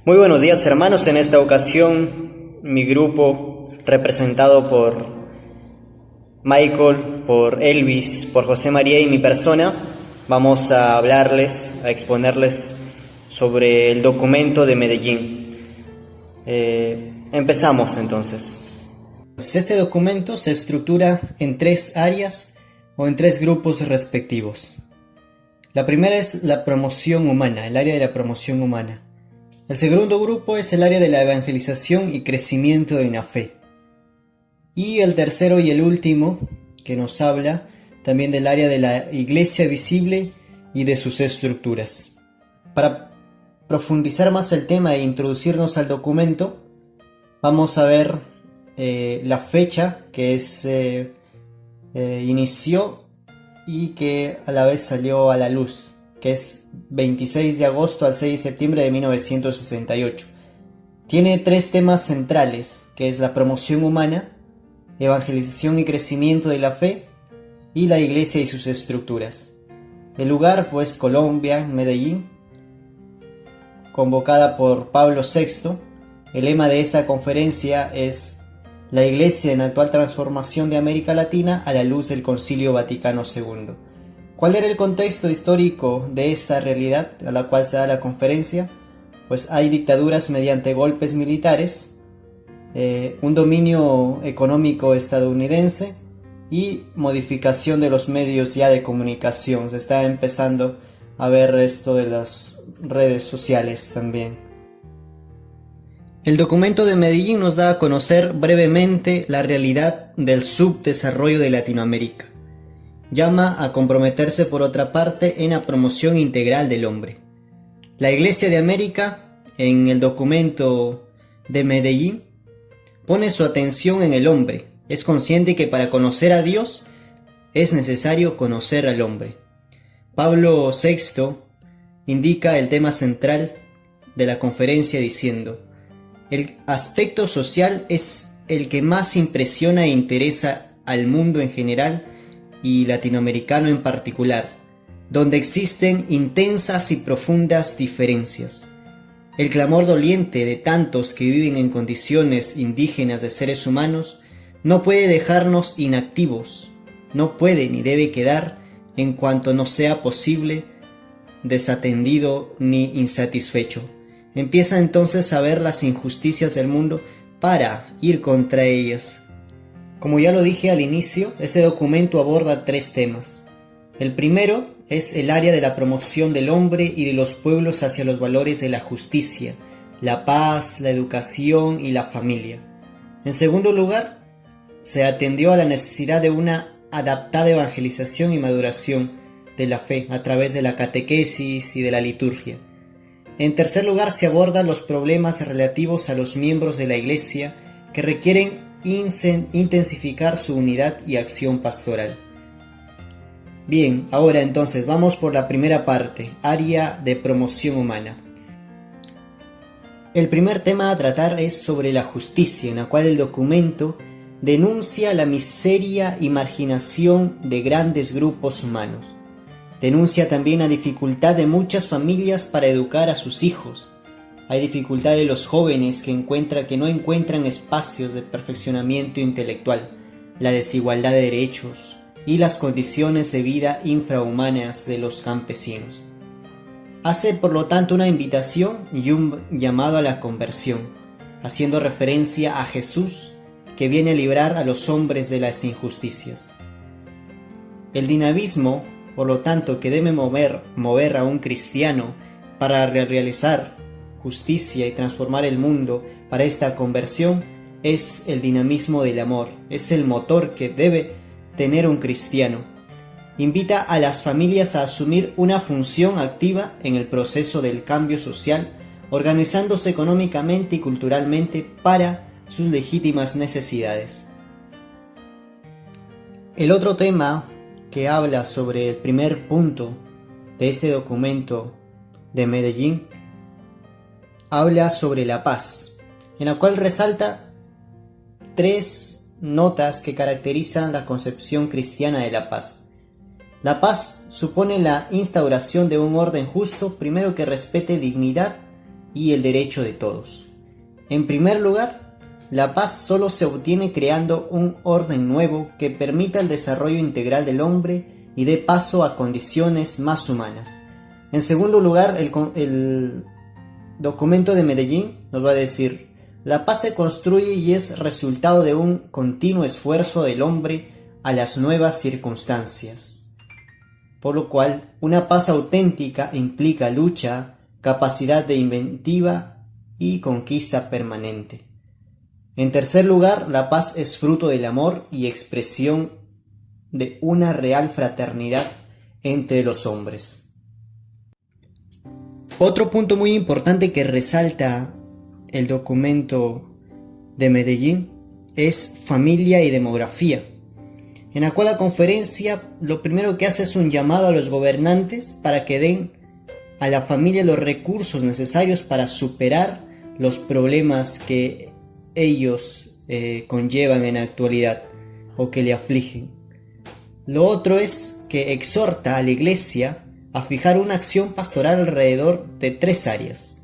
Muy buenos días, hermanos. En esta ocasión mi grupo, representado por Michael, por Elvis, por José María y mi persona, vamos a hablarles, a exponerles sobre el documento de Medellín. Empezamos entonces. Este documento se estructura en tres áreas o en tres grupos respectivos. La primera es la promoción humana, el área de la promoción humana. El segundo grupo es el área de la evangelización y crecimiento en la fe. Y el tercero y el último, que nos habla también del área de la iglesia visible y de sus estructuras. Para profundizar más el tema e introducirnos al documento, vamos a ver la fecha que inició y que a la vez salió a la luz, que es 26 de agosto al 6 de septiembre de 1968. Tiene tres temas centrales, que es la promoción humana, evangelización y crecimiento de la fe, y la iglesia y sus estructuras. El lugar, pues, Colombia, Medellín, convocada por Pablo VI. El lema de esta conferencia es la Iglesia en actual transformación de América Latina a la luz del Concilio Vaticano II. ¿Cuál era el contexto histórico de esta realidad a la cual se da la conferencia? Pues hay dictaduras mediante golpes militares, un dominio económico estadounidense y modificación de los medios ya de comunicación. Se está empezando a ver esto de las redes sociales también. El documento de Medellín nos da a conocer brevemente la realidad del subdesarrollo de Latinoamérica. Llama a comprometerse por otra parte en la promoción integral del hombre. La Iglesia de América, en el documento de Medellín, pone su atención en el hombre. Es consciente que para conocer a Dios es necesario conocer al hombre. Pablo VI indica el tema central de la conferencia diciendo: el aspecto social es el que más impresiona e interesa al mundo en general y latinoamericano en particular, donde existen intensas y profundas diferencias. El clamor doliente de tantos que viven en condiciones indígenas de seres humanos no puede dejarnos inactivos, no puede ni debe quedar en cuanto no sea posible desatendido ni insatisfecho. Empieza entonces a ver las injusticias del mundo para ir contra ellas. Como ya lo dije al inicio, este documento aborda tres temas. El primero es el área de la promoción del hombre y de los pueblos hacia los valores de la justicia, la paz, la educación y la familia. En segundo lugar, se atendió a la necesidad de una adaptada evangelización y maduración de la fe a través de la catequesis y de la liturgia. En tercer lugar, se abordan los problemas relativos a los miembros de la Iglesia que requieren intensificar su unidad y acción pastoral. Bien, ahora entonces vamos por la primera parte, área de promoción humana. El primer tema a tratar es sobre la justicia, en la cual el documento denuncia la miseria y marginación de grandes grupos humanos. Denuncia también la dificultad de muchas familias para educar a sus hijos. Hay dificultad de los jóvenes que no encuentran espacios de perfeccionamiento intelectual, la desigualdad de derechos y las condiciones de vida infrahumanas de los campesinos. Hace por lo tanto una invitación y un llamado a la conversión, haciendo referencia a Jesús que viene a librar a los hombres de las injusticias. El dinamismo, por lo tanto, que debe mover a un cristiano para realizar justicia y transformar el mundo para esta conversión, es el dinamismo del amor, es el motor que debe tener un cristiano. Invita a las familias a asumir una función activa en el proceso del cambio social, organizándose económicamente y culturalmente para sus legítimas necesidades. El otro tema que habla sobre el primer punto de este documento de Medellín habla sobre la paz, en la cual resalta tres notas que caracterizan la concepción cristiana de la paz. La paz supone la instauración de un orden justo, primero que respete dignidad y el derecho de todos. En primer lugar, la paz solo se obtiene creando un orden nuevo que permita el desarrollo integral del hombre y dé paso a condiciones más humanas. En segundo lugar, el documento de Medellín nos va a decir: la paz se construye y es resultado de un continuo esfuerzo del hombre a las nuevas circunstancias. Por lo cual, una paz auténtica implica lucha, capacidad de inventiva y conquista permanente. En tercer lugar, la paz es fruto del amor y expresión de una real fraternidad entre los hombres. Otro punto muy importante que resalta el documento de Medellín es familia y demografía, en la cual la conferencia lo primero que hace es un llamado a los gobernantes para que den a la familia los recursos necesarios para superar los problemas que ellos conllevan en la actualidad o que le afligen. Lo otro es que exhorta a la Iglesia a fijar una acción pastoral alrededor de 3 áreas: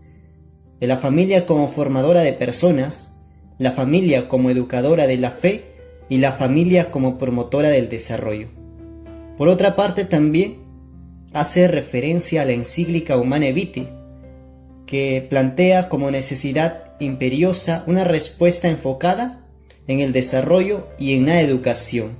de la familia como formadora de personas, la familia como educadora de la fe y la familia como promotora del desarrollo. Por otra parte, también hace referencia a la encíclica Humanae Vitae, que plantea como necesidad imperiosa una respuesta enfocada en el desarrollo y en la educación.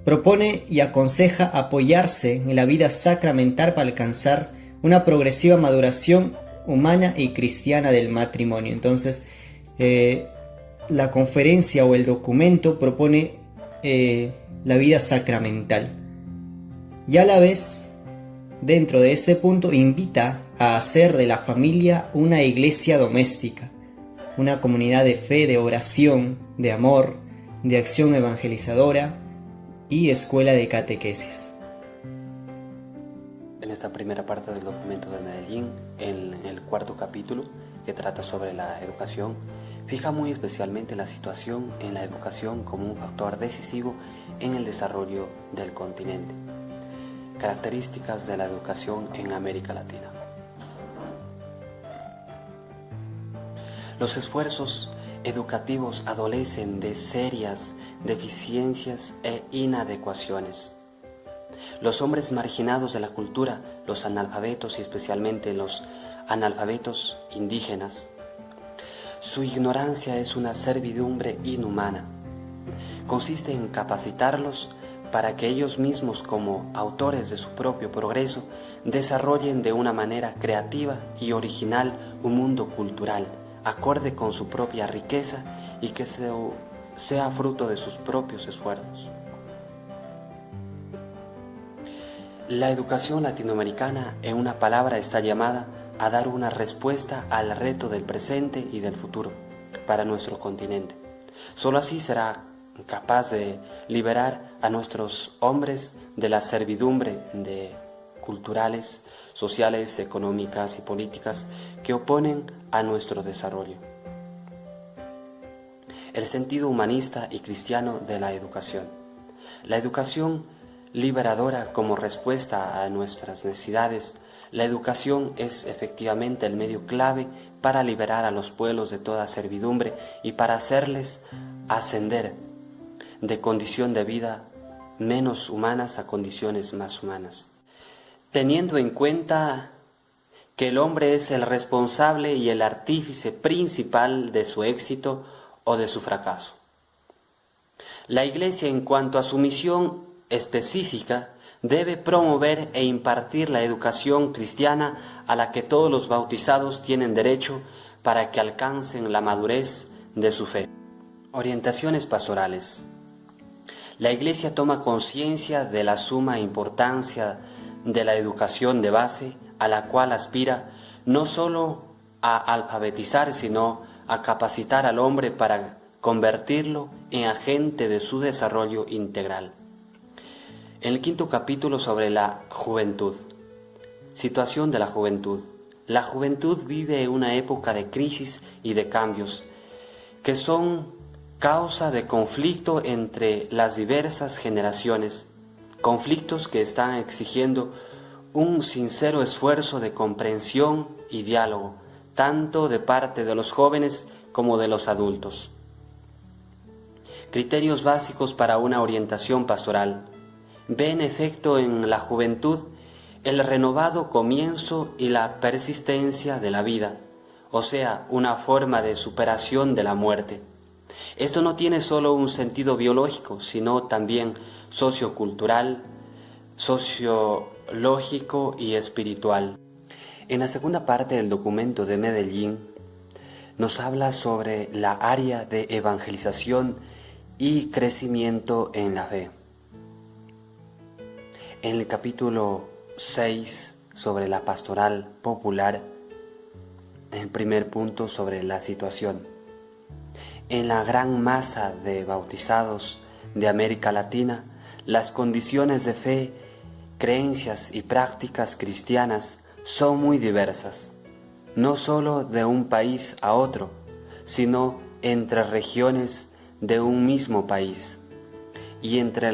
Propone y aconseja apoyarse en la vida sacramental para alcanzar una progresiva maduración humana y cristiana del matrimonio. Entonces, la conferencia o el documento propone la vida sacramental y a la vez, dentro de este punto, invita a hacer de la familia una iglesia doméstica, una comunidad de fe, de oración, de amor, de acción evangelizadora y escuela de catequesis. En esta primera parte del documento de Medellín, en el 4º capítulo, que trata sobre la educación, fija muy especialmente la situación en la educación como un factor decisivo en el desarrollo del continente. Características de la educación en América Latina. Los esfuerzos educativos adolecen de serias deficiencias e inadecuaciones. Los hombres marginados de la cultura, los analfabetos y especialmente los analfabetos indígenas, su ignorancia es una servidumbre inhumana. Consiste en capacitarlos para que ellos mismos, como autores de su propio progreso, desarrollen de una manera creativa y original un mundo cultural, acorde con su propia riqueza y que sea fruto de sus propios esfuerzos. La educación latinoamericana, en una palabra, está llamada a dar una respuesta al reto del presente y del futuro para nuestro continente. Solo así será capaz de liberar a nuestros hombres de la servidumbre de culturales, sociales, económicas y políticas que oponen a nuestro desarrollo. El sentido humanista y cristiano de la educación. La educación liberadora como respuesta a nuestras necesidades. La educación es efectivamente el medio clave para liberar a los pueblos de toda servidumbre y para hacerles ascender de condición de vida menos humanas a condiciones más humanas, teniendo en cuenta que el hombre es el responsable y el artífice principal de su éxito o de su fracaso. La Iglesia, en cuanto a su misión específica, debe promover e impartir la educación cristiana a la que todos los bautizados tienen derecho para que alcancen la madurez de su fe. Orientaciones pastorales. La Iglesia toma conciencia de la suma importancia de la educación de base, a la cual aspira no solo a alfabetizar, sino a capacitar al hombre para convertirlo en agente de su desarrollo integral. En el 5º capítulo sobre la juventud. Situación de la juventud. La juventud vive una época de crisis y de cambios que son causa de conflicto entre las diversas generaciones, conflictos que están exigiendo un sincero esfuerzo de comprensión y diálogo, tanto de parte de los jóvenes como de los adultos. Criterios básicos para una orientación pastoral. Ve en efecto en la juventud el renovado comienzo y la persistencia de la vida, o sea, una forma de superación de la muerte. Esto no tiene solo un sentido biológico, sino también sociocultural, sociológico y espiritual. En la segunda parte del documento de Medellín nos habla sobre la área de evangelización y crecimiento en la fe. En el capítulo 6 sobre la pastoral popular, en el primer punto sobre la situación. En la gran masa de bautizados de América Latina, las condiciones de fe, creencias y prácticas cristianas son muy diversas, no solo de un país a otro, sino entre regiones de un mismo país y entre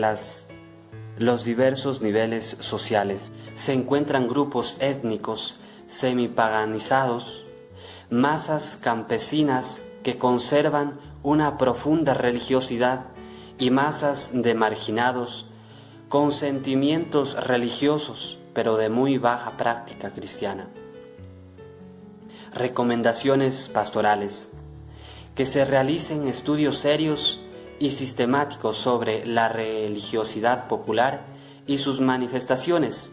los diversos niveles sociales. Se encuentran grupos étnicos semipaganizados, masas campesinas que conservan una profunda religiosidad y masas de marginados con sentimientos religiosos pero de muy baja práctica cristiana. Recomendaciones pastorales: que se realicen estudios serios y sistemáticos sobre la religiosidad popular y sus manifestaciones,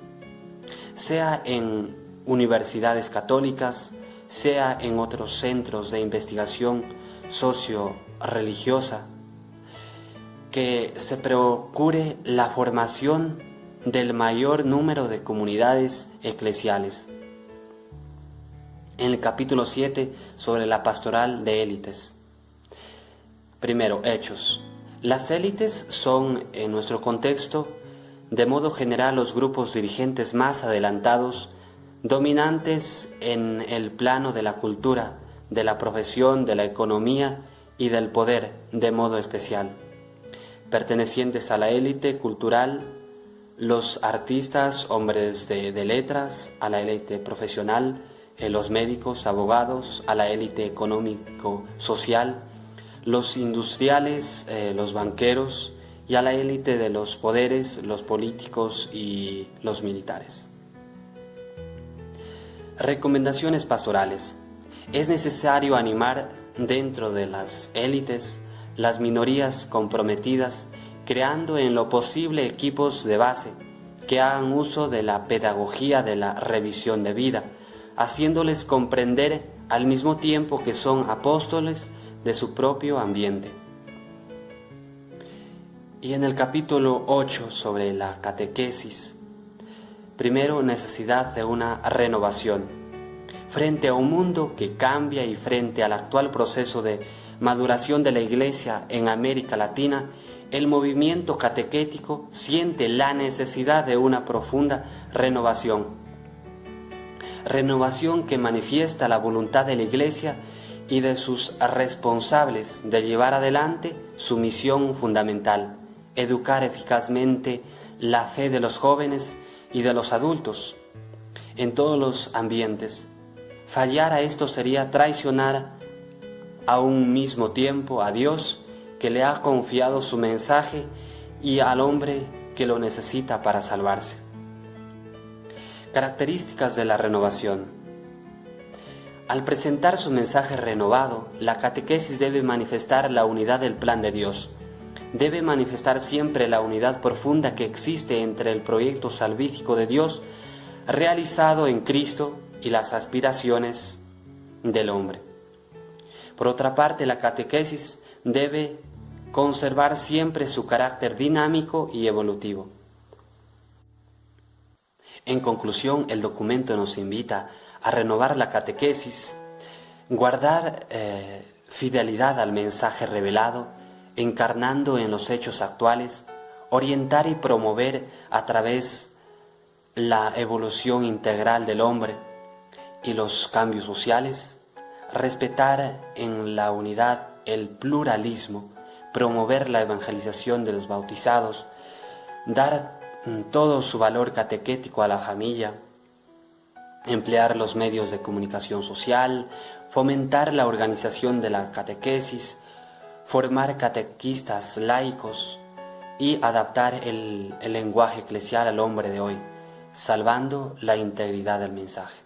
sea en universidades católicas, sea en otros centros de investigación socio-religiosa, que se procure la formación del mayor número de comunidades eclesiales. En el capítulo 7 sobre la pastoral de élites. Primero, hechos. Las élites son, en nuestro contexto, de modo general los grupos dirigentes más adelantados, dominantes en el plano de la cultura, de la profesión, de la economía y del poder de modo especial. Pertenecientes a la élite cultural, los artistas, hombres de letras, a la élite profesional, los médicos, abogados, a la élite económico-social, los industriales, los banqueros y a la élite de los poderes, los políticos y los militares. Recomendaciones pastorales. Es necesario animar dentro de las élites las minorías comprometidas, creando en lo posible equipos de base que hagan uso de la pedagogía de la revisión de vida, haciéndoles comprender al mismo tiempo que son apóstoles de su propio ambiente. Y en el capítulo 8 sobre la catequesis, primero, necesidad de una renovación. Frente a un mundo que cambia y frente al actual proceso de maduración de la Iglesia en América Latina, el movimiento catequético siente la necesidad de una profunda renovación. Renovación que manifiesta la voluntad de la Iglesia y de sus responsables de llevar adelante su misión fundamental: educar eficazmente la fe de los jóvenes y de los adultos en todos los ambientes. Fallar a esto sería traicionar a un mismo tiempo a Dios, que le ha confiado su mensaje, y al hombre que lo necesita para salvarse. Características de la renovación. Al presentar su mensaje renovado, la catequesis debe manifestar la unidad del plan de Dios. Debe manifestar siempre la unidad profunda que existe entre el proyecto salvífico de Dios realizado en Cristo y las aspiraciones del hombre. Por otra parte, la catequesis debe conservar siempre su carácter dinámico y evolutivo. En conclusión, el documento nos invita a renovar la catequesis, guardar fidelidad al mensaje revelado, encarnando en los hechos actuales, orientar y promover a través la evolución integral del hombre y los cambios sociales, respetar en la unidad el pluralismo, promover la evangelización de los bautizados, dar todo su valor catequético a la familia, emplear los medios de comunicación social, fomentar la organización de la catequesis, formar catequistas laicos y adaptar el lenguaje eclesial al hombre de hoy, salvando la integridad del mensaje.